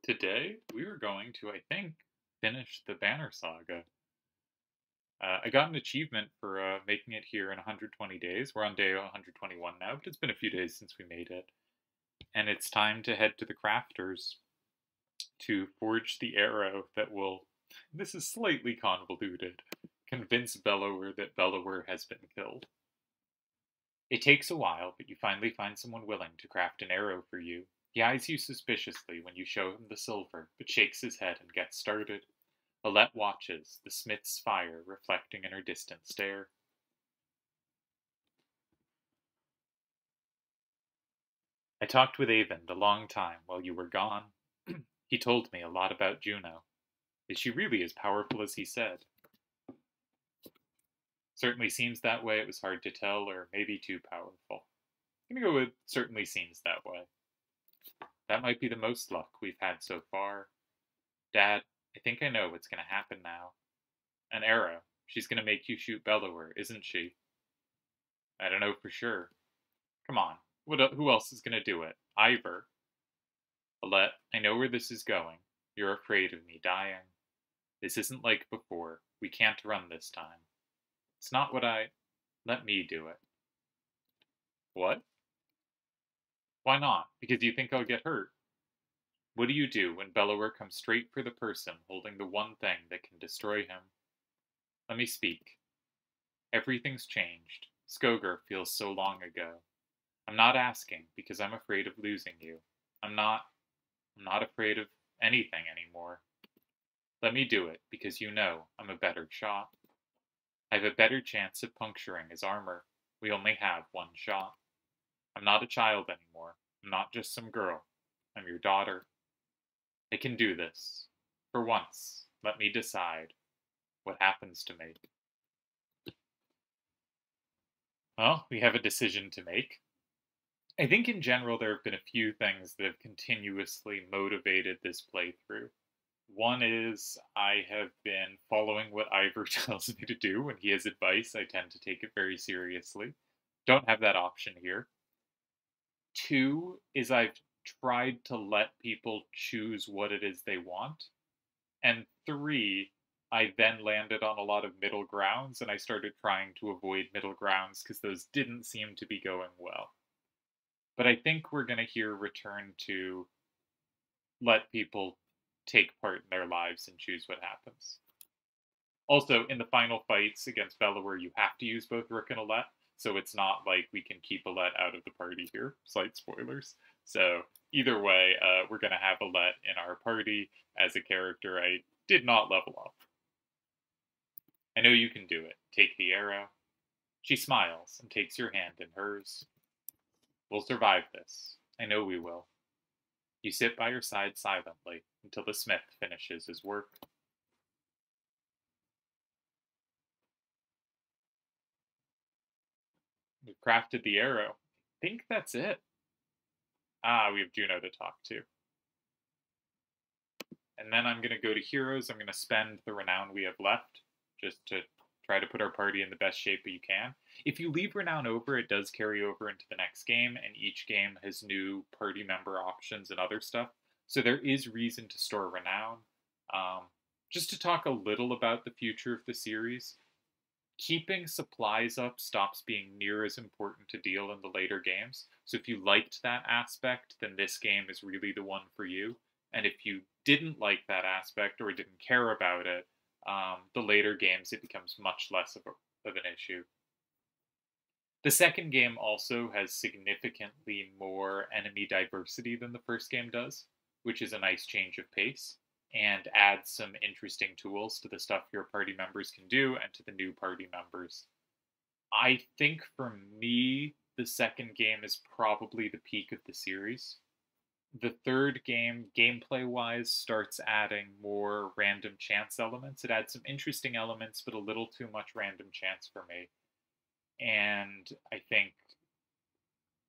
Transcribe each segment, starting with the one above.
Today, we were going to, I think, finish the Banner Saga. I got an achievement for making it here in 120 days. We're on day 121 now, but it's been a few days since we made it. And it's time to head to the crafters to forge the arrow that will, this is slightly convoluted, convince Bellower that Bellower has been killed. It takes a while, but you finally find someone willing to craft an arrow for you. He eyes you suspiciously when you show him the silver, but shakes his head and gets started. Alette watches, the smith's fire reflecting in her distant stare. I talked with Avon a long time while you were gone. He told me a lot about Juno. Is she really as powerful as he said? Certainly seems that way. It was hard to tell, or maybe too powerful. I'm gonna go with certainly seems that way. That might be the most luck we've had so far. Dad, I think I know what's gonna happen now. An arrow. She's gonna make you shoot Bellower, isn't she? I don't know for sure. Come on. Who else is going to do it? Ivor. Alette, I know where this is going. You're afraid of me dying. This isn't like before. We can't run this time. It's not what I... Let me do it. What? Why not? Because you think I'll get hurt. What do you do when Bellower comes straight for the person holding the one thing that can destroy him? Let me speak. Everything's changed. Skogar feels so long ago. I'm not asking because I'm afraid of losing you. I'm not I'm not afraid of anything anymore. Let me do it because you know I'm a better shot. I have a better chance of puncturing his armor. We only have one shot. I'm not a child anymore. I'm not just some girl. I'm your daughter. I can do this. For once, let me decide what happens to me. Well, we have a decision to make. I think in general there have been a few things that have continuously motivated this playthrough. One is I have been following what Ivor tells me to do. When he has advice, I tend to take it very seriously. Don't have that option here. Two is I've tried to let people choose what it is they want. And three, I then landed on a lot of middle grounds and I started trying to avoid middle grounds because those didn't seem to be going well. But I think we're going to here return to let people take part in their lives and choose what happens. Also, in the final fights against Bellower, you have to use both Rook and Alette, so it's not like we can keep Alette out of the party here. Slight spoilers. So either way, we're going to have Alette in our party as a character I did not level up. I know you can do it. Take the arrow. She smiles and takes your hand in hers. We'll survive this. I know we will. You sit by her side silently until the smith finishes his work. We've crafted the arrow. I think that's it. Ah, we have Juno to talk to. And then I'm going to go to heroes. I'm going to spend the renown we have left just to try to put our party in the best shape that you can. If you leave renown over, it does carry over into the next game, and each game has new party member options and other stuff. So there is reason to store renown. Just to talk a little about the future of the series, keeping supplies up stops being near as important to deal in the later games. So if you liked that aspect, then this game is really the one for you. And if you didn't like that aspect or didn't care about it, the later games it becomes much less of an issue. The second game also has significantly more enemy diversity than the first game does, which is a nice change of pace and adds some interesting tools to the stuff your party members can do and to the new party members. I think for me, the second game is probably the peak of the series. The third game, gameplay wise, starts adding more random chance elements. It adds some interesting elements, but a little too much random chance for me. And I think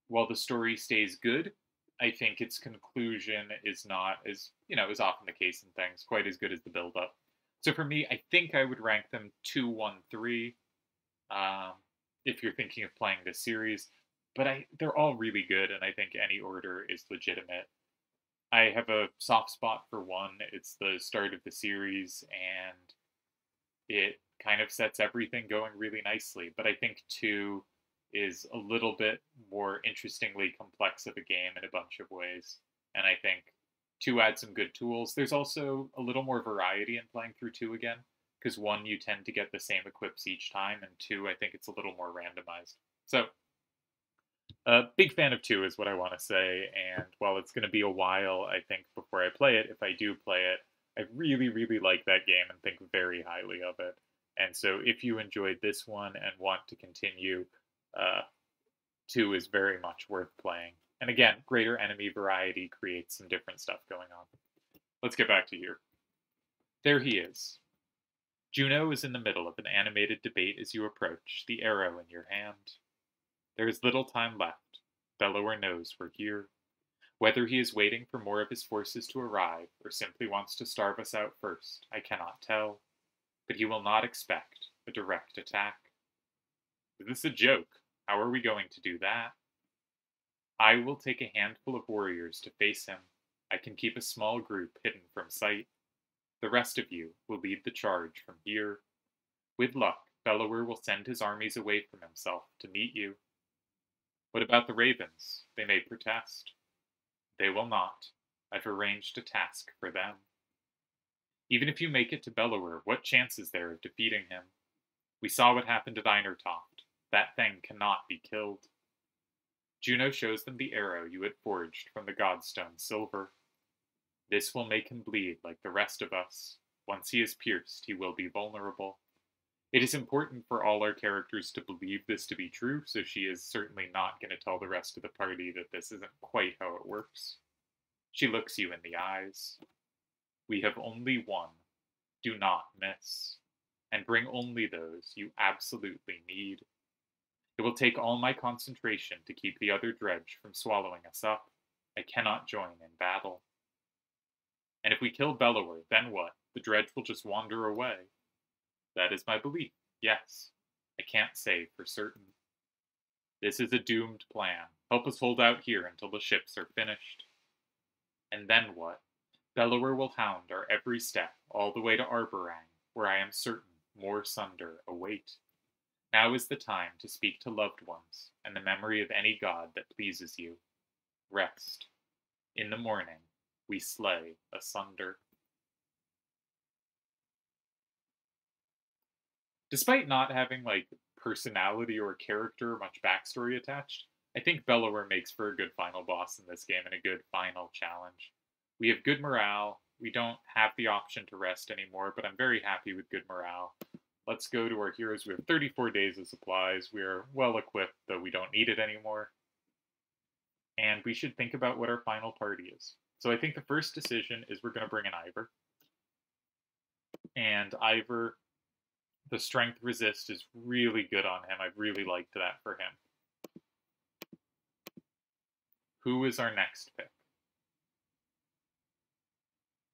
while the story stays good, I think its conclusion is not, as is often the case in things, quite as good as the build up. So for me, I think I would rank them 2, 1, 3. If you're thinking of playing this series, but they're all really good, and I think any order is legitimate. I have a soft spot for one. It's the start of the series, and it kind of sets everything going really nicely. But I think two is a little bit more interestingly complex of a game in a bunch of ways. And I think two adds some good tools. There's also a little more variety in playing through two again, because one, you tend to get the same equips each time, and two, I think it's a little more randomized. So, a big fan of two is what I want to say, and while it's going to be a while, I think, before I play it, if I do play it, I really, really like that game and think very highly of it. And so if you enjoyed this one and want to continue, uh, 2 is very much worth playing. And again, greater enemy variety creates some different stuff going on. Let's get back to here. There he is. Juno is in the middle of an animated debate as you approach, the arrow in your hand. There is little time left. Bellower knows we're here. Whether he is waiting for more of his forces to arrive or simply wants to starve us out first, I cannot tell. But he will not expect a direct attack. Is this a joke? How are we going to do that? I will take a handful of warriors to face him. I can keep a small group hidden from sight. The rest of you will lead the charge from here. With luck, Bellower will send his armies away from himself to meet you. What about the ravens? They may protest. They will not. I've arranged a task for them. Even if you make it to Bellower, what chance is there of defeating him? We saw what happened at Einertoft. That thing cannot be killed. Juno shows them the arrow you had forged from the Godstone silver. This will make him bleed like the rest of us. Once he is pierced, he will be vulnerable. It is important for all our characters to believe this to be true, so she is certainly not going to tell the rest of the party that this isn't quite how it works. She looks you in the eyes. We have only one. Do not miss. And bring only those you absolutely need. It will take all my concentration to keep the other dredge from swallowing us up. I cannot join in battle. And if we kill Bellower, then what? The dredge will just wander away. That is my belief, yes. I can't say for certain. This is a doomed plan. Help us hold out here until the ships are finished. And then what? Bellower will hound our every step all the way to Arborang, where I am certain more sunder await. Now is the time to speak to loved ones, and the memory of any god that pleases you. Rest. In the morning, we slay asunder. Despite not having, personality or character or much backstory attached, I think Bellower makes for a good final boss in this game and a good final challenge. We have good morale. We don't have the option to rest anymore, but I'm very happy with good morale. Let's go to our heroes. We have 34 days of supplies. We are well equipped, though we don't need it anymore. And we should think about what our final party is. So I think the first decision is we're going to bring in Ivor. And Ivor, the strength resist is really good on him. I really liked that for him. Who is our next pick?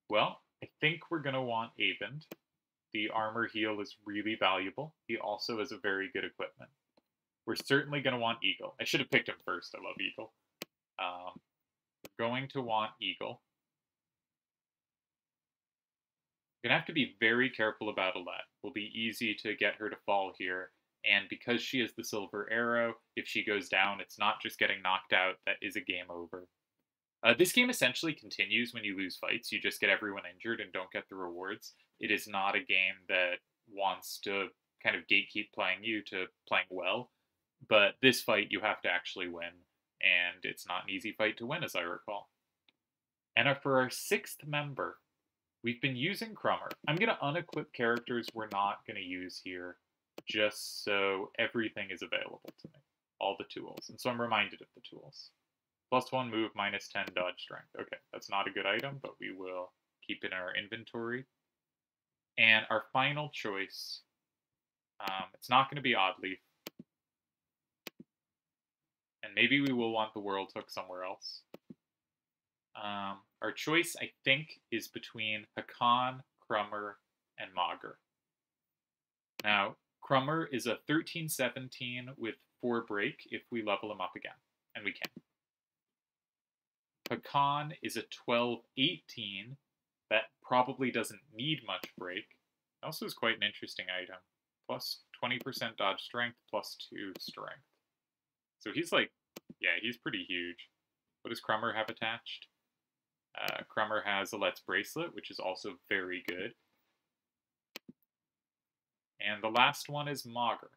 Well, I think we're going to want Avend. The armor heal is really valuable. He also has a very good equipment. We're certainly going to want Eagle. I should have picked him first. I love Eagle. We're going to want Eagle. We're going to have to be very careful about Alette. It will be easy to get her to fall here. And because she has the silver arrow, if she goes down, it's not just getting knocked out. That is a game over. This game essentially continues when you lose fights. You just get everyone injured and don't get the rewards. It is not a game that wants to kind of gatekeep playing you to playing well. But this fight you have to actually win. And it's not an easy fight to win, as I recall. And for our sixth member, we've been using Crummer. I'm going to unequip characters we're not going to use here, just so everything is available to me. All the tools. And so I'm reminded of the tools. +1 move, -10 dodge strength. Okay, that's not a good item, but we will keep it in our inventory. And our final choice, it's not going to be Oddleaf. And maybe we will want the World Hook somewhere else. Our choice, I think, is between Hakan, Crummer, and Maugre. Now, Crummer is a 13-17 with 4 break if we level him up again. And we can. Hakan is a 12-18 that probably doesn't need much break. Also is quite an interesting item. Plus 20% dodge strength, plus 2 strength. So he's like, yeah, he's pretty huge. What does Crummer have attached? Crummer has a Let's Bracelet, which is also very good. And the last one is Mogger,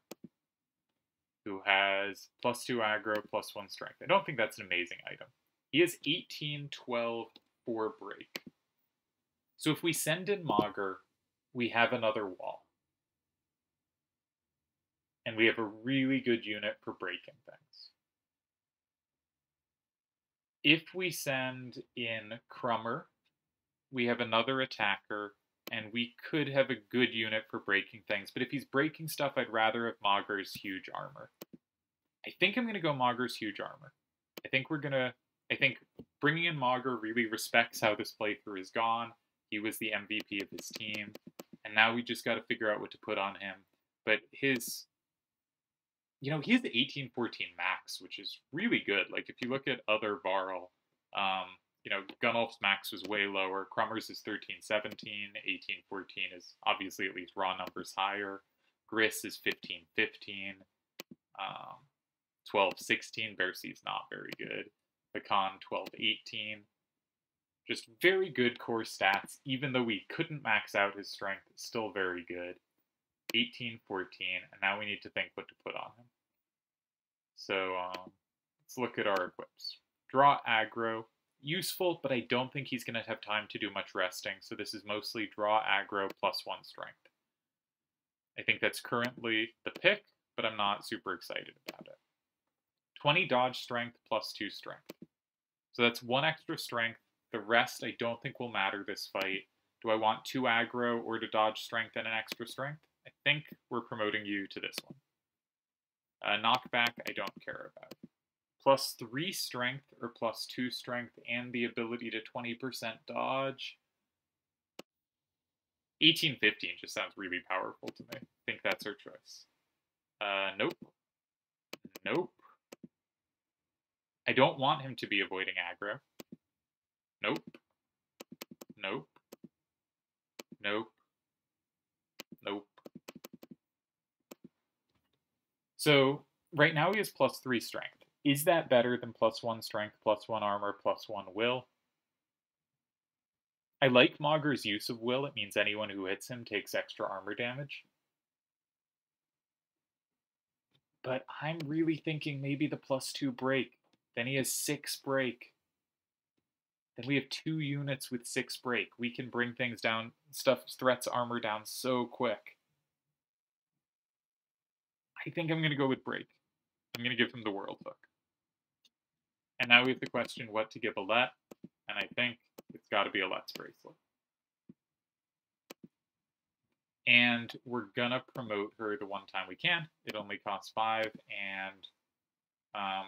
who has plus 2 aggro, plus 1 strength. I don't think that's an amazing item. He has 18, 12, 4 break. So if we send in Mogger, we have another wall. And we have a really good unit for breaking things. If we send in Crummer, we have another attacker, and we could have a good unit for breaking things. But if he's breaking stuff, I'd rather have Mogger's huge armor. I think I'm going to go Mogger's huge armor. I think bringing in Mogger really respects how this playthrough is gone. He was the MVP of his team, and now we just got to figure out what to put on him. But his, he has the 18-14 max, which is really good. Like, if you look at other Varl, Gunnulf's max was way lower. Crummer's is 13-17. 18-14 is obviously at least raw numbers higher. Gris is 15-15. 12-16. Bercy's not very good. Hakan 12-18. Just very good core stats. Even though we couldn't max out his strength, it's still very good. 18-14. And now we need to think what to put on him. So let's look at our equips. Draw aggro. Useful, but I don't think he's going to have time to do much resting, so this is mostly draw aggro plus 1 strength. I think that's currently the pick, but I'm not super excited about it. 20 dodge strength plus 2 strength. So that's 1 extra strength. The rest I don't think will matter this fight. Do I want 2 aggro or to dodge strength and an extra strength? I think we're promoting you to this one. Knockback, I don't care about. Plus 3 strength or plus 2 strength and the ability to 20% dodge. 18-15 just sounds really powerful to me. I think that's our choice. Nope. Nope. I don't want him to be avoiding aggro. Nope. Nope. Nope. Nope. So, right now he has plus 3 strength. Is that better than plus 1 strength, plus 1 armor, plus 1 will? I like Mogger's use of will. It means anyone who hits him takes extra armor damage. But I'm really thinking maybe the plus 2 break. Then he has 6 break. Then we have 2 units with 6 break. We can bring things down, threats armor down so quick. I think I'm going to go with break. I'm going to give him the World Hook. And now we have the question what to give Alette, and I think it's got to be Alette's Bracelet. And we're going to promote her the one time we can. It only costs 5, and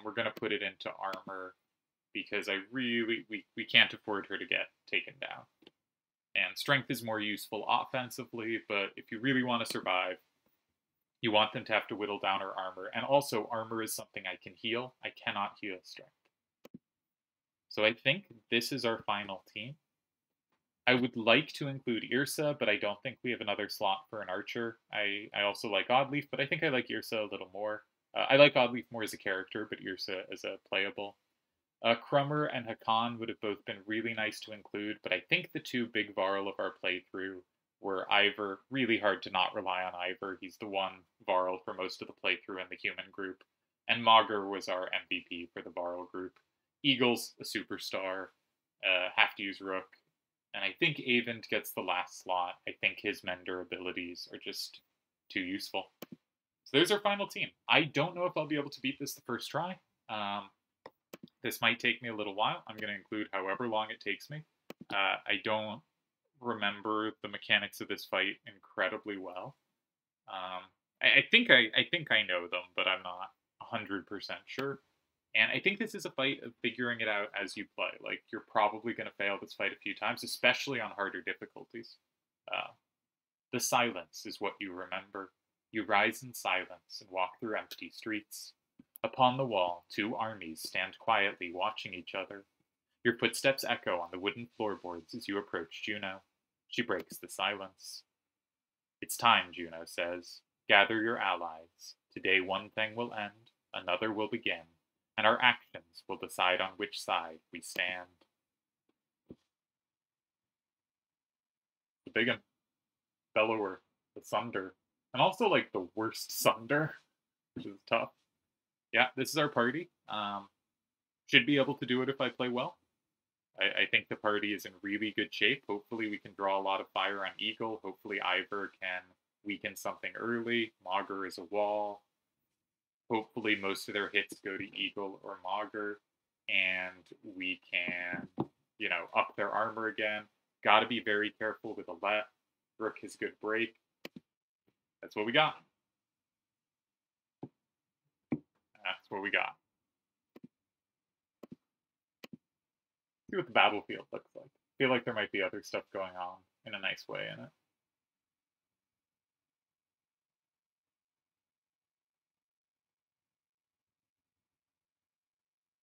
we're going to put it into armor because we can't afford her to get taken down. And strength is more useful offensively, but if you really want to survive, you want them to have to whittle down her armor. And also, armor is something I can heal. I cannot heal strength. So I think this is our final team. I would like to include Yrsa, but I don't think we have another slot for an archer. I also like Oddleaf, but I think I like Yrsa a little more. I like Oddleaf more as a character, but Yrsa as a playable. Crummer and Hakan would have both been really nice to include, but I think the 2 big Varl of our playthrough were Ivor. Really hard to not rely on Ivor. He's the one Varl for most of the playthrough in the human group. And Mogger was our MVP for the Varl group. Eagle's a superstar. Have to use Rook. And I think Avent gets the last slot. I think his Mender abilities are just too useful. So there's our final team. I don't know if I'll be able to beat this the first try. This might take me a little while. I'm going to include however long it takes me. I don't remember the mechanics of this fight incredibly well. I think I know them, but I'm not 100% sure. And I think this is a fight of figuring it out as you play. Like, you're probably going to fail this fight a few times, especially on harder difficulties. The silence is what you remember. You rise in silence and walk through empty streets. Upon the wall, 2 armies stand quietly watching each other. Your footsteps echo on the wooden floorboards as you approach Juno. She breaks the silence. It's time, Juno says. Gather your allies. Today one thing will end, another will begin, and our actions will decide on which side we stand. The big one. Bellower, the Sunder, and also like the worst Sunder, which is tough. Yeah, this is our party. Should be able to do it if I play well. I think the party is in really good shape. Hopefully we can draw a lot of fire on Eagle. Hopefully Ivor can weaken something early. Mauger is a wall. Hopefully most of their hits go to Eagle or Mauger, and we can, up their armor again. Got to be very careful with Alette. Rook has good break. That's what we got. That's what we got. See what the battlefield looks like. I feel like there might be other stuff going on in a nice way in it.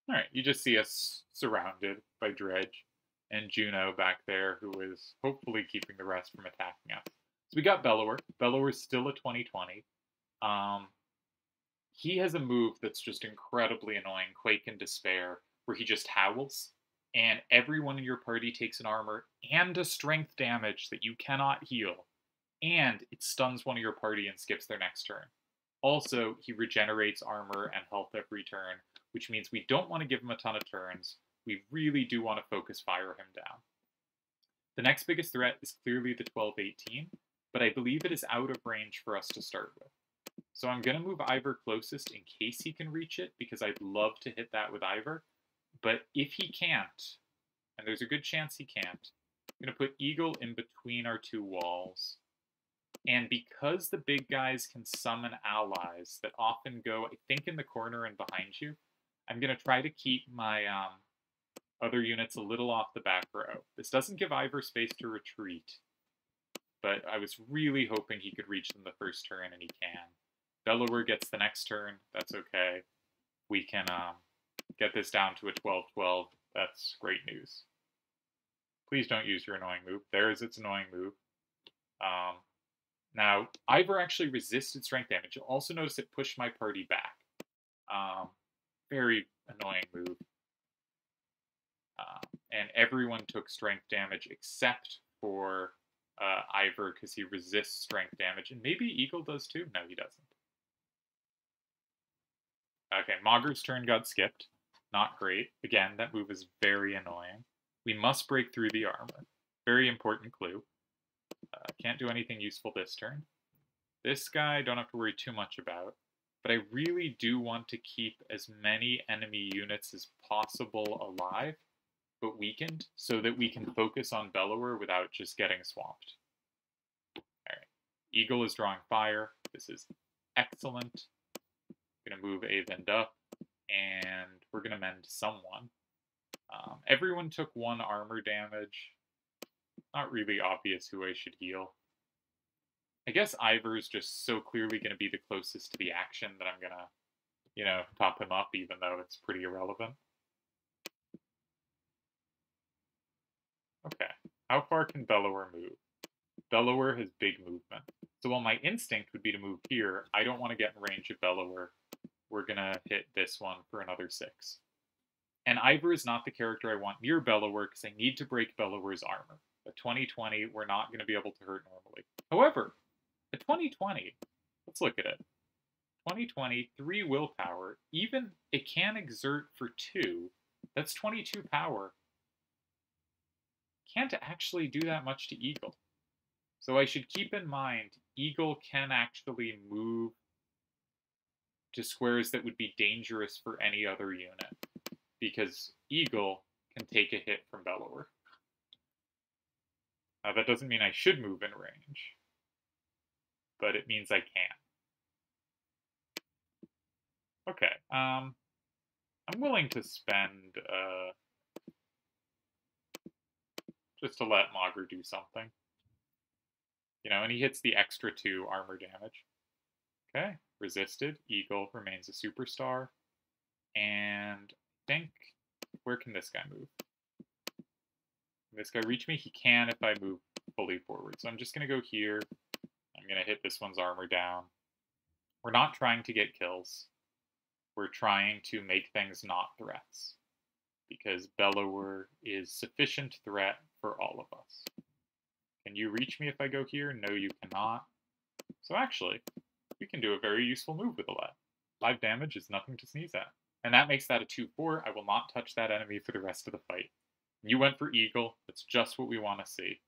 All right, you just see us surrounded by Dredge and Juno back there, who is hopefully keeping the rest from attacking us. So we got Bellower. Bellower's still a 2020. He has a move that's just incredibly annoying, Quake and Despair, where he just howls, and everyone in your party takes an armor and a strength damage that you cannot heal, and it stuns one of your party and skips their next turn. Also, he regenerates armor and health every turn, which means we don't want to give him a ton of turns. We really do want to focus fire him down. The next biggest threat is clearly the 12-18, but I believe it is out of range for us to start with. So I'm going to move Ivor closest in case he can reach it, because I'd love to hit that with Ivor. But if he can't, and there's a good chance he can't, I'm going to put Eagle in between our two walls. And because the big guys can summon allies that often go, I think, in the corner and behind you, I'm going to try to keep my other units a little off the back row. This doesn't give Ivor space to retreat, but I was really hoping he could reach them the first turn, and he can. Bellower gets the next turn. That's okay. We can get this down to a 12-12. That's great news. Please don't use your annoying move. There is its annoying move. Now, Ivor actually resisted strength damage. You'll also notice it pushed my party back. Very annoying move. And everyone took strength damage except for Ivor, because he resists strength damage. And maybe Eagle does too? No, he doesn't. Okay, Mauger's turn got skipped. Not great. Again, that move is very annoying. We must break through the armor. Very important clue. Can't do anything useful this turn. This guy, don't have to worry too much about. But I really do want to keep as many enemy units as possible alive, but weakened, so that we can focus on Bellower without just getting swamped. Alright. Eagle is drawing fire. This is excellent. I'm going to move Avend up, and we're going to mend someone. Everyone took 1 armor damage. Not really obvious who I should heal. I guess Ivor is just so clearly going to be the closest to the action that I'm going to, top him up, even though it's pretty irrelevant. Okay, how far can Bellower move? Bellower has big movement. So while my instinct would be to move here, I don't want to get in range of Bellower. We're going to hit this one for another 6. And Ivor is not the character I want near Bellower, because I need to break Bellower's armor. A 2020, we're not going to be able to hurt normally. However, a 2020, let's look at it. 2020, 3 willpower. Even it can exert for 2. That's 22 power. Can't actually do that much to Eagle. So I should keep in mind, Eagle can actually move to squares that would be dangerous for any other unit, because Eagle can take a hit from Bellower. Now, that doesn't mean I should move in range, but it means I can. Okay, I'm willing to spend, just to let Mauger do something. And he hits the extra 2 armor damage. Okay, resisted. Eagle remains a superstar. And I think, where can this guy move? Can this guy reach me? He can if I move fully forward. So I'm just going to go here. I'm going to hit this one's armor down. We're not trying to get kills. We're trying to make things not threats. Because Bellower is sufficient threat for all of us. Can you reach me if I go here? No, you cannot. So actually, we can do a very useful move with Alette. 5 damage is nothing to sneeze at. And that makes that a 2-4. I will not touch that enemy for the rest of the fight. You went for Eagle. That's just what we want to see.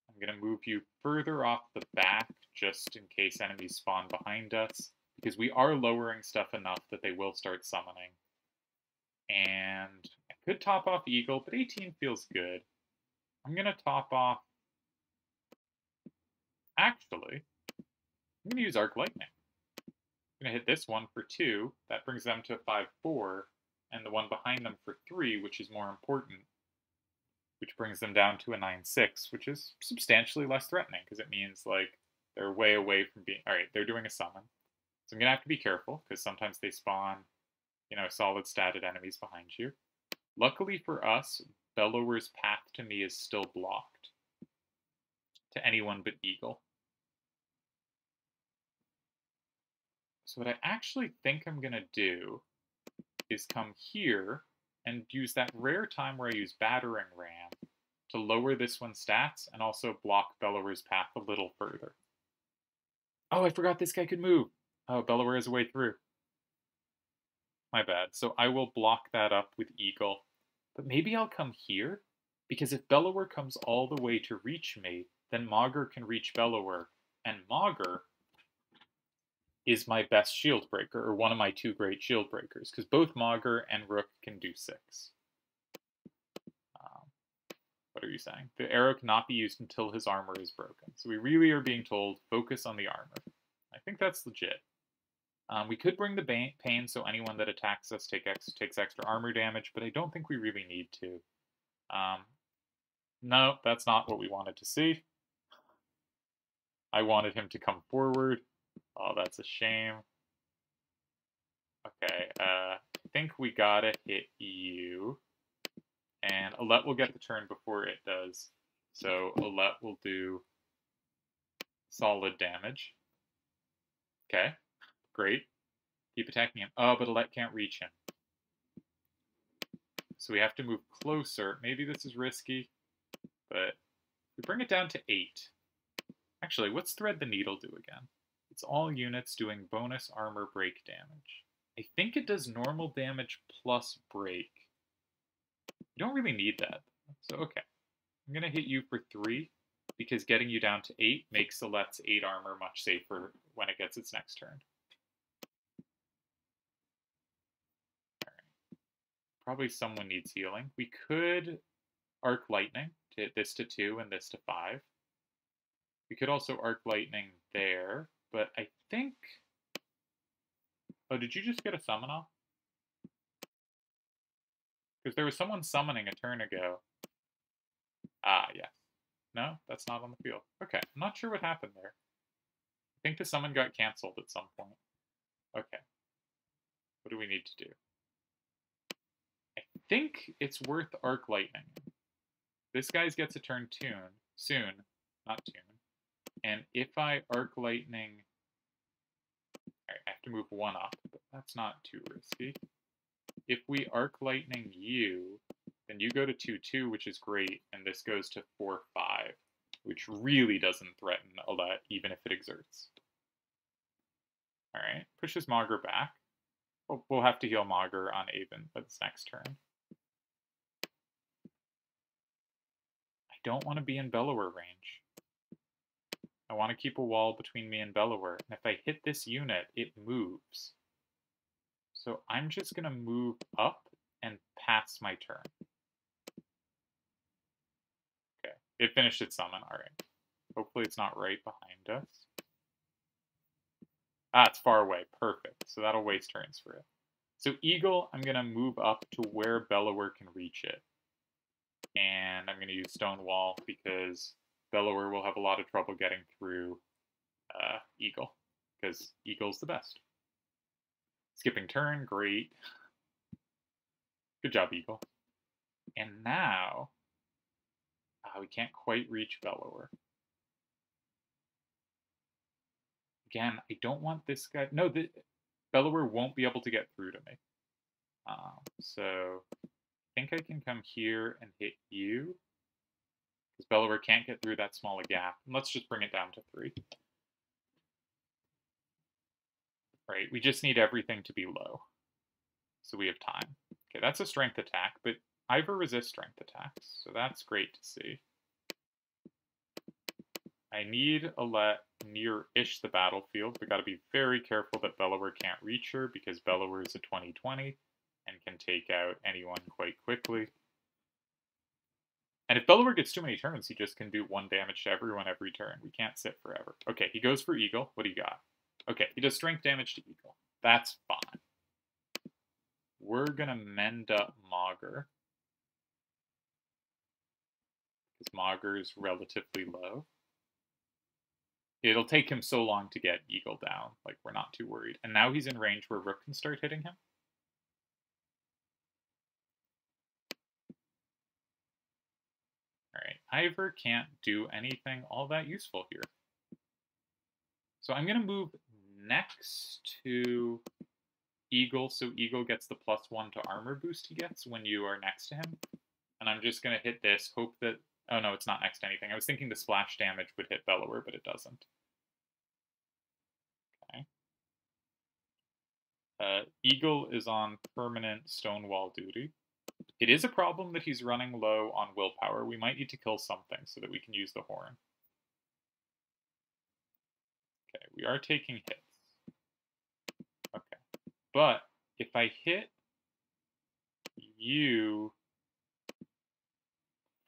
I'm going to move you further off the back just in case enemies spawn behind us. Because we are lowering stuff enough that they will start summoning. And I could top off Eagle, but 18 feels good. I'm going to top off... Actually, I'm going to use Arc Lightning. I'm going to hit this one for 2. That brings them to 5-4. And the one behind them for 3, which is more important. Which brings them down to a 9-6, which is substantially less threatening. Because it means, like, they're way away from being... Alright, they're doing a summon. So I'm going to have to be careful, because sometimes they spawn, you know, solid statted enemies behind you. Luckily for us, Bellower's path to me is still blocked. To anyone but Eagle. So what I actually think I'm going to do is come here and use that rare time where I use Battering Ram to lower this one's stats and also block Bellower's path a little further. Oh, I forgot this guy could move. Oh, Bellower has a way through. My bad. So I will block that up with Eagle. But maybe I'll come here? Because if Bellower comes all the way to reach me, then Mauger can reach Bellower. And Mauger is my best shield breaker, or one of my 2 great shield breakers, because both Mauger and Rook can do 6. What are you saying? The arrow cannot be used until his armor is broken. So we really are being told, focus on the armor. I think that's legit. We could bring the pain so anyone that attacks us takes extra armor damage, but I don't think we really need to. No, that's not what we wanted to see. I wanted him to come forward. Oh, that's a shame. Okay, I think we gotta hit you. And Alette will get the turn before it does. So Alette will do solid damage. Okay, great. Keep attacking him. Oh, but Alette can't reach him. So we have to move closer. Maybe this is risky, but we bring it down to 8. Actually, what's Thread the Needle do again? It's all units doing bonus armor break damage. I think it does normal damage plus break. You don't really need that. So, okay. I'm going to hit you for 3, because getting you down to 8 makes Alette's 8 armor much safer when it gets its next turn. Alright. Probably someone needs healing. We could Arc Lightning to hit this to 2 and this to 5. We could also Arc Lightning there, but I think... Oh, did you just get a summon off? Because there was someone summoning a turn ago. Ah, yes. No, that's not on the field. Okay, I'm not sure what happened there. I think the summon got cancelled at some point. Okay. What do we need to do? I think it's worth Arc Lightning. This guy gets a turn soon. Not tune. And if I Arc Lightning... Alright, I have to move 1 up, but that's not too risky. If we Arc Lightning you, then you go to 2-2, which is great, and this goes to 4-5, which really doesn't threaten Alette, even if it exerts. Alright, pushes Mauger back. We'll have to heal Mauger on Avon for this next turn. I don't want to be in Bellower range. I want to keep a wall between me and Bellower, and if I hit this unit, it moves. So I'm just going to move up and pass my turn. Okay, it finished its summon, alright. Hopefully it's not right behind us. Ah, it's far away, perfect. So that'll waste turns for it. So Eagle, I'm going to move up to where Bellower can reach it. And I'm going to use Stonewall because Bellower will have a lot of trouble getting through Eagle, because Eagle's the best. Skipping turn, great. Good job, Eagle. And now, We can't quite reach Bellower. Again, I don't want this guy. No, Bellower won't be able to get through to me. So I think I can come here and hit you. Because Bellower can't get through that small a gap. And let's just bring it down to 3. Right, we just need everything to be low. So we have time. Okay, that's a strength attack, but Ivor resists strength attacks, so that's great to see. I need Alette near-ish the battlefield. We gotta be very careful that Bellower can't reach her, because Bellower is a 20/20 and can take out anyone quite quickly. And if Bellower gets too many turns, he just can do 1 damage to everyone every turn. We can't sit forever. Okay, he goes for Eagle. What do you got? Okay, he does strength damage to Eagle. That's fine. We're gonna mend up Mauger. Because Mauger is relatively low. It'll take him so long to get Eagle down. Like, we're not too worried. And now he's in range where Rook can start hitting him. Alright, Ivor can't do anything all that useful here. So I'm going to move next to Eagle, so Eagle gets the +1 to armor boost he gets when you are next to him. And I'm just going to hit this, hope that... Oh no, it's not next to anything. I was thinking the splash damage would hit Bellower, but it doesn't. Okay. Eagle is on permanent Stonewall duty. It is a problem that he's running low on willpower. We might need to kill something so that we can use the horn. Okay, we are taking hits. Okay. But if I hit you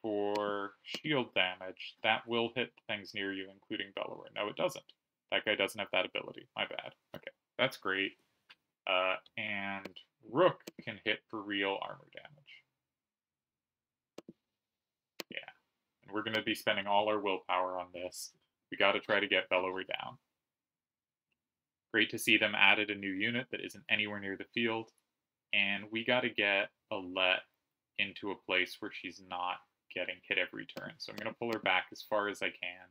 for shield damage, that will hit things near you, including Bellower. No, it doesn't. That guy doesn't have that ability. My bad. Okay, that's great. And Rook can hit for real armor damage. Yeah. And we're going to be spending all our willpower on this. We got to try to get Bellower down. Great to see them added a new unit that isn't anywhere near the field. And we got to get Alette into a place where she's not getting hit every turn. So I'm going to pull her back as far as I can.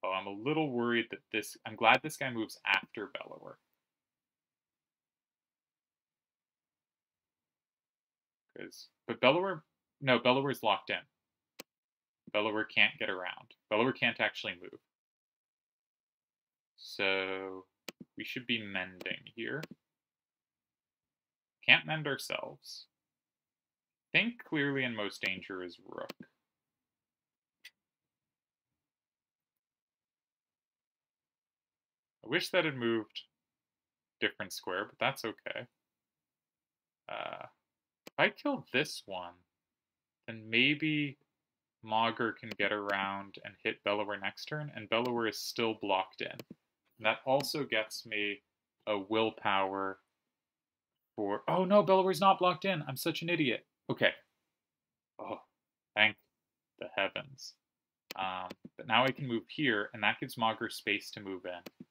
Oh, I'm a little worried that this... I'm glad this guy moves after Bellower. But Bellower... No, Bellower's locked in. Bellower can't get around. Bellower can't actually move. So we should be mending here. Can't mend ourselves. Think clearly in most danger is Rook. I wish that had moved different square, but that's okay. If I kill this one, then maybe Mauger can get around and hit Bellower next turn, and Bellower is still blocked in. And that also gets me a willpower for... Oh no, Bellower's not blocked in. I'm such an idiot. Okay. Oh, thank the heavens. But now I can move here, and that gives Mauger space to move in.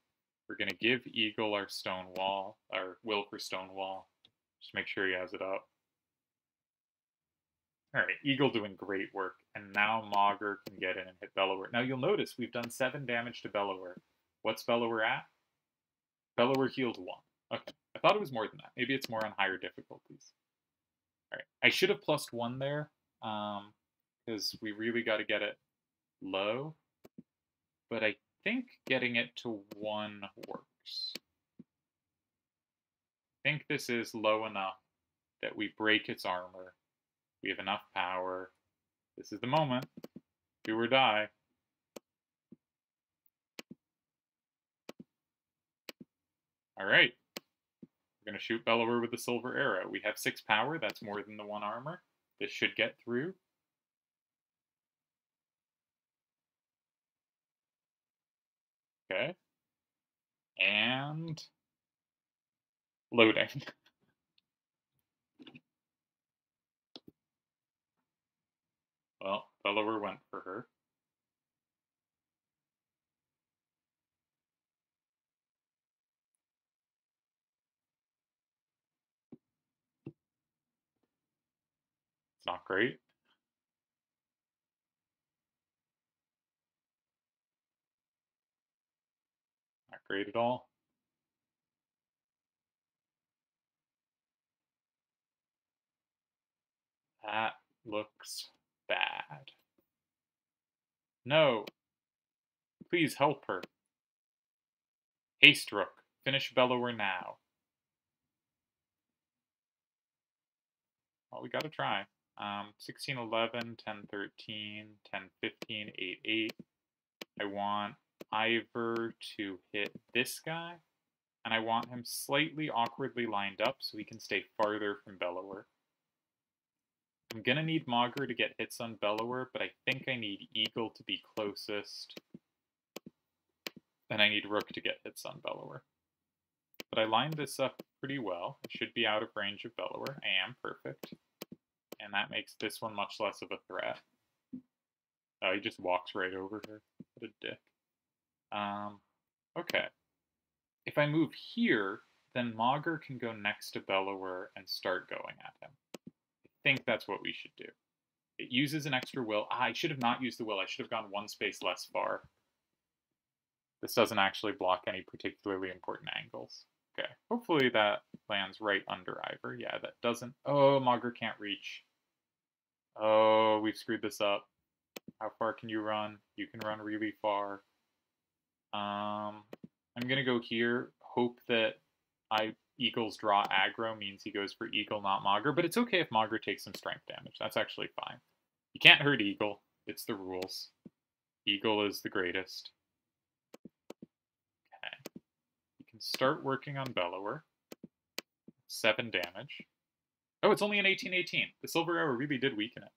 We're going to give Eagle our stone wall, our will for stone wall. Just make sure he has it up. Alright, Eagle doing great work, and now Mauger can get in and hit Bellower. Now you'll notice we've done 7 damage to Bellower. What's Bellower at? Bellower healed 1. Okay, I thought it was more than that. Maybe it's more on higher difficulties. Alright, I should have +1 there, because we really got to get it low. But I think getting it to 1 works. I think this is low enough that we break its armor. We have enough power. This is the moment. Do or die. Alright. We're going to shoot Bellower with the silver arrow. We have 6 power. That's more than the 1 armor. This should get through. Okay. And... loading. Well, Bellower went for her. It's not great. great at all. That looks bad. No. Please help her. Haste, Rook. Finish Bellower now. Well, we gotta try. 16, 11, 10, 13, 10, 15, 8, 8. I want Ivor to hit this guy, and I want him slightly awkwardly lined up so he can stay farther from Bellower. I'm gonna need Mogger to get hits on Bellower, but I think I need Eagle to be closest, and I need Rook to get hits on Bellower. But I lined this up pretty well. I should be out of range of Bellower. I am, perfect. And that makes this one much less of a threat. Oh, he just walks right over her. What a dick. Okay. If I move here, then Mogger can go next to Bellower and start going at him. I think that's what we should do. It uses an extra will. I should have not used the will. I should have gone one space less far. This doesn't actually block any particularly important angles. Okay, hopefully that lands right under Ivor. Yeah, that doesn't. Oh, Mogger can't reach. Oh, we've screwed this up. How far can you run? You can run really far. I'm gonna go here. Hope that Eagle's draw aggro means he goes for Eagle, not Mogger. But it's okay if Mogger takes some strength damage. That's actually fine. You can't hurt Eagle. It's the rules. Eagle is the greatest. Okay. You can start working on Bellower. 7 damage. Oh, it's only an 18-18. The Silver Arrow really did weaken it.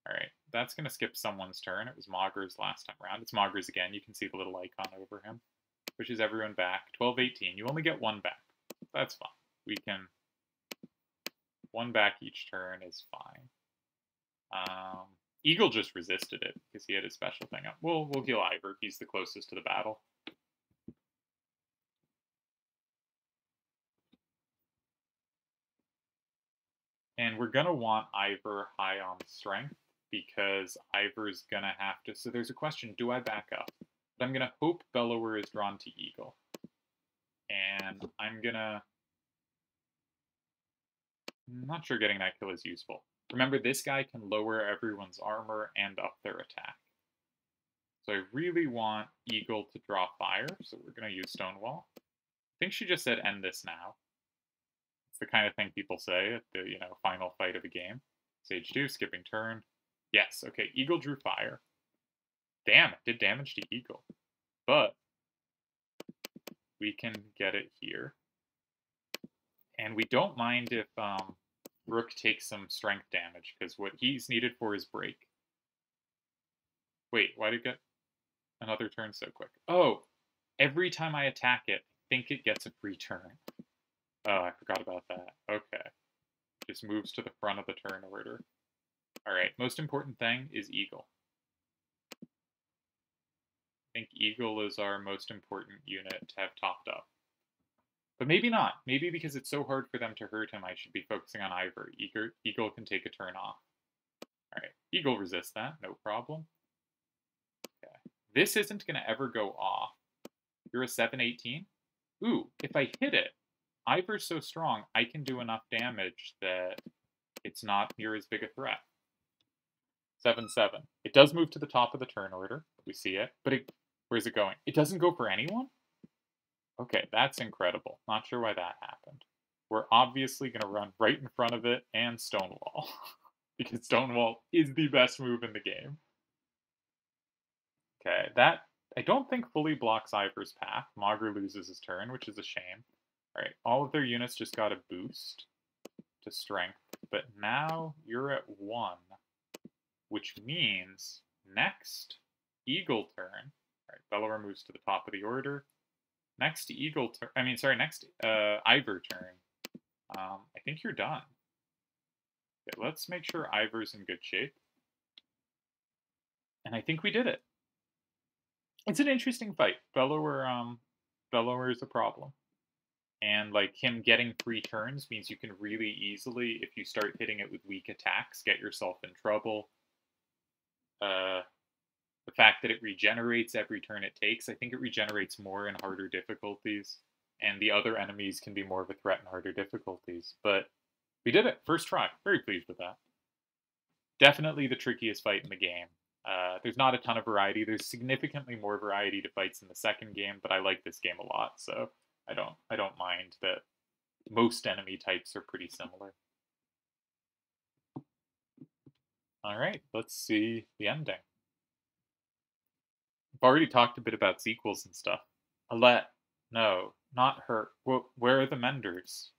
Alright, that's going to skip someone's turn. It was Mogger's last time around. It's Mogger's again. You can see the little icon over him. Pushes everyone back. 12-18. You only get 1 back. That's fine. We can... 1 back each turn is fine. Eagle just resisted it because he had his special thing up. We'll heal Ivor. He's the closest to the battle. And we're going to want Ivor high on strength because Ivor's going to have to... So there's a question, do I back up? But I'm going to hope Bellower is drawn to Eagle. And I'm going to... I'm not sure getting that kill is useful. Remember, this guy can lower everyone's armor and up their attack. So I really want Eagle to draw fire, so we're going to use Stonewall. I think she just said end this now. It's the kind of thing people say at the, final fight of a game. Sage 2, skipping turn. Yes, okay, Eagle drew fire. Damn, it did damage to Eagle. But we can get it here. And we don't mind if Rook takes some strength damage, because what he's needed for is break. Wait, why did it get another turn so quick? Oh, every time I attack it, I think it gets a free turn. Oh, I forgot about that. Okay. Just moves to the front of the turn order. Alright, most important thing is Eagle. I think Eagle is our most important unit to have topped up. But maybe not. Maybe because it's so hard for them to hurt him, I should be focusing on Ivor. Eagle can take a turn off. Alright, Eagle resists that, no problem. Okay. This isn't going to ever go off. You're a 7-18? Ooh, if I hit it, Ivor's so strong, I can do enough damage that it's not near as big a threat. 7-7. It does move to the top of the turn order. We see it. But where's it going? It doesn't go for anyone? Okay, that's incredible. Not sure why that happened. We're obviously going to run right in front of it and Stonewall. Because Stonewall is the best move in the game. Okay, that I don't think fully blocks Ivor's path. Mogger loses his turn, which is a shame. Alright, all of their units just got a boost to strength. But now you're at 1. Which means next Eagle turn. Alright, Bellower moves to the top of the order. Next Eagle turn, next Ivor turn. I think you're done. Okay, let's make sure Ivor's in good shape. And I think we did it. It's an interesting fight. Bellower is a problem. And like him getting free turns means you can really easily, if you start hitting it with weak attacks, get yourself in trouble. The fact that it regenerates every turn it takes, I think it regenerates more in harder difficulties, and the other enemies can be more of a threat in harder difficulties. But we did it. First try. Very pleased with that. Definitely the trickiest fight in the game. There's not a ton of variety. There's significantly more variety to fights in the second game, but I like this game a lot, so I don't mind that most enemy types are pretty similar. All right, let's see the ending. I've already talked a bit about sequels and stuff. Alette, no, not her. Where are the menders?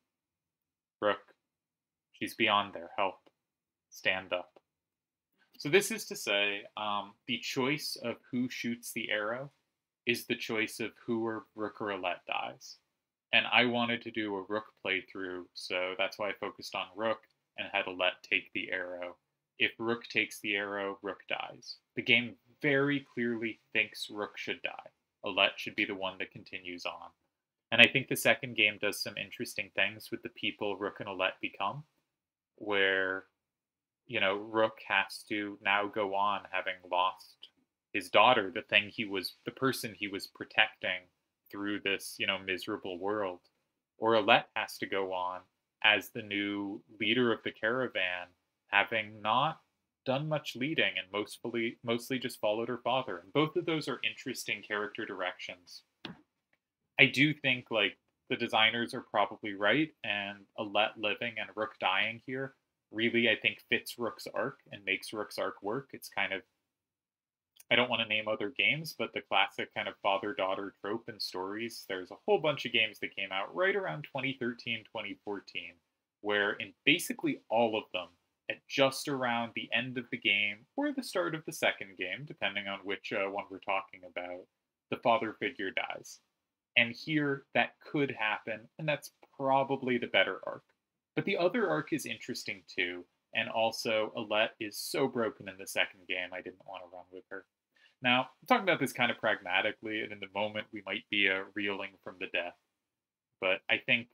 Rook, she's beyond their help. Stand up. So this is to say, the choice of who shoots the arrow is the choice of who or Rook or Alette dies. And I wanted to do a Rook playthrough, so that's why I focused on Rook and had Alette take the arrow. If Rook takes the arrow, Rook dies. The game very clearly thinks Rook should die. Alette should be the one that continues on. And I think the second game does some interesting things with the people Rook and Alette become, where, Rook has to now go on having lost his daughter, the person he was protecting through this, miserable world. Or Alette has to go on as the new leader of the caravan, having not done much leading and mostly just followed her father. And both of those are interesting character directions. I do think the designers are probably right, and Alette living and Rook dying here really, I think, fits Rook's arc and makes Rook's arc work. It's kind of, I don't want to name other games, but the classic kind of father-daughter trope in stories. There's a whole bunch of games that came out right around 2013, 2014, where in basically all of them, at just around the end of the game or the start of the second game, depending on which one we're talking about, the father figure dies. And here, that could happen, and that's probably the better arc. But the other arc is interesting too, and also Alette is so broken in the second game, I didn't want to run with her. Now, I'm talking about this kind of pragmatically, and in the moment we might be reeling from the death. But I think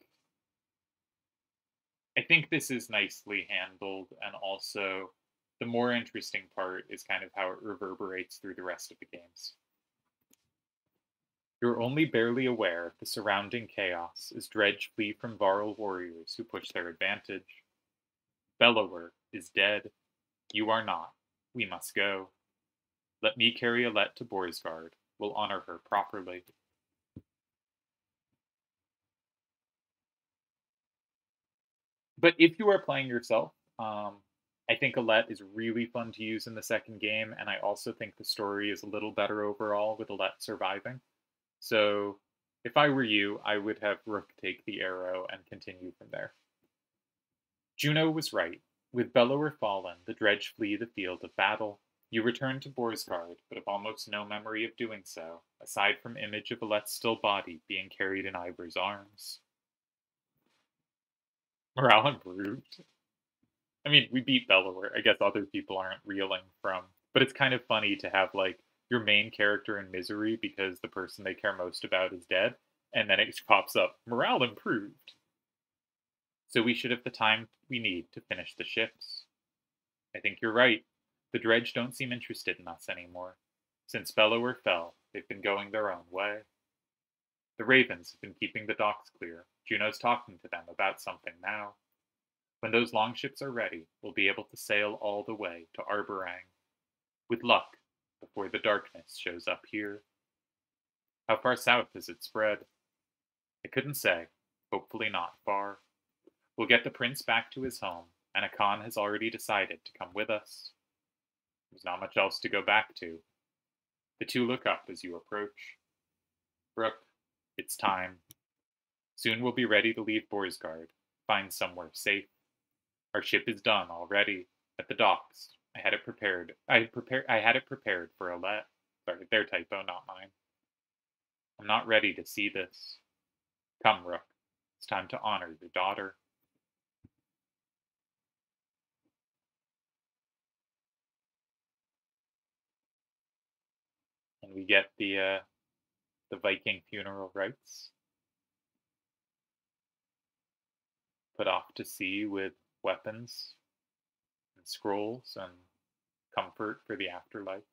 this is nicely handled, and also the more interesting part is kind of how it reverberates through the rest of the games. You're only barely aware of the surrounding chaos as Dredge flee from Varl warriors who push their advantage. Bellower is dead. You are not. We must go. Let me carry Alette to Borsgard. We'll honor her properly. But if you are playing yourself, I think Alette is really fun to use in the second game, and I also think the story is a little better overall with Alette surviving. So if I were you, I would have Rook take the arrow and continue from there. Juno was right. With Bellower fallen, the Dredge flee the field of battle. You return to Borsgard, but have almost no memory of doing so, aside from image of Alette's still body being carried in Ivor's arms. Morale improved. I mean, we beat Bellower. I guess other people aren't reeling from, but it's kind of funny to have your main character in misery because the person they care most about is dead, and then it pops up, morale improved. So we should have the time we need to finish the ships. I think you're right. The Dredge don't seem interested in us anymore. Since Bellower fell, they've been going their own way. The Ravens have been keeping the docks clear. Juno's talking to them about something now. When those longships are ready, we'll be able to sail all the way to Arborang. With luck, before the darkness shows up here. How far south has it spread? I couldn't say. Hopefully not far. We'll get the prince back to his home, and Akan has already decided to come with us. There's not much else to go back to. The two look up as you approach. Rook, it's time. Soon we'll be ready to leave Borsgard, find somewhere safe. Our ship is done already, at the docks. I had it prepared for Alette. Sorry, their typo, not mine. I'm not ready to see this. Come, Rook. It's time to honor your daughter. And we get the Viking funeral rites. Put off to sea with weapons and scrolls and comfort for the afterlife.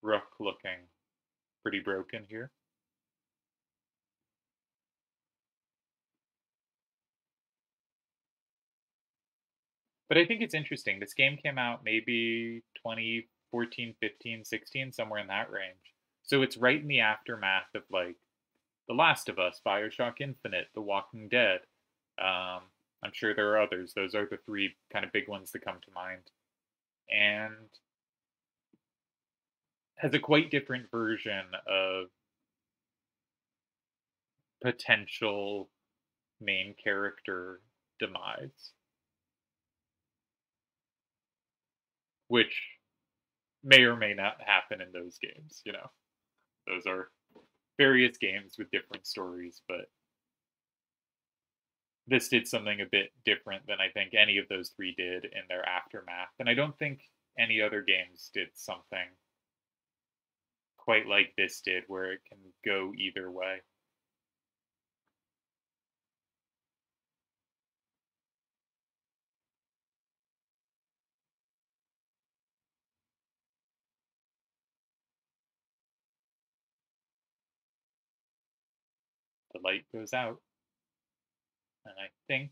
Rook looking pretty broken here. But I think it's interesting. This game came out maybe 2014, 15, 16, somewhere in that range. So it's right in the aftermath of like The Last of Us, Bioshock Infinite, The Walking Dead. Um, I'm sure there are others. Those are the three kind of big ones that come to mind. And has a quite different version of potential main character demise, which may or may not happen in those games. Those are various games with different stories, but this did something a bit different than I think any of those three did in their aftermath. And I don't think any other games did something quite like this did, where it can go either way. The light goes out, and I think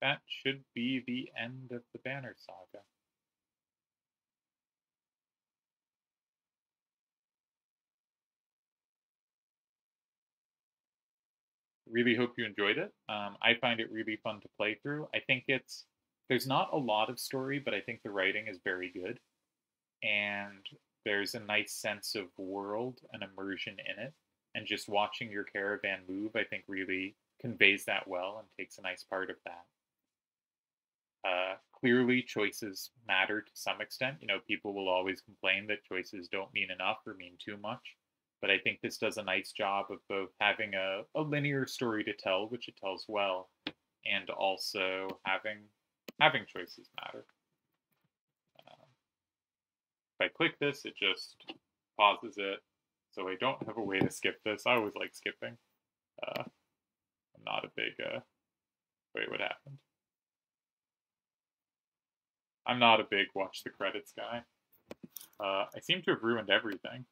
that should be the end of the Banner Saga. Really hope you enjoyed it. I find it really fun to play through. I think there's not a lot of story, but I think the writing is very good, and there's a nice sense of world and immersion in it. And just watching your caravan move, I think, really conveys that well and takes a nice part of that. Clearly, choices matter to some extent. People will always complain that choices don't mean enough or mean too much. But I think this does a nice job of both having a linear story to tell, which it tells well, and also having choices matter. If I click this, it just pauses it, so I don't have a way to skip this. I always like skipping. I'm not a big wait, what happened? I'm not a big watch the credits guy. I seem to have ruined everything.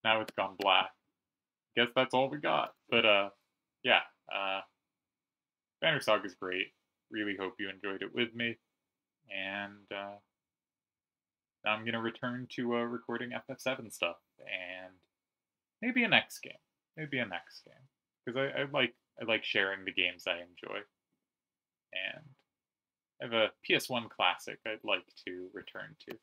Now it's gone black. Guess that's all we got. But yeah, Banner Saga is great. Really hope you enjoyed it with me. And now I'm gonna return to recording FF7 stuff and maybe a next game. Because I like sharing the games I enjoy. And I have a PS1 classic I'd like to return to.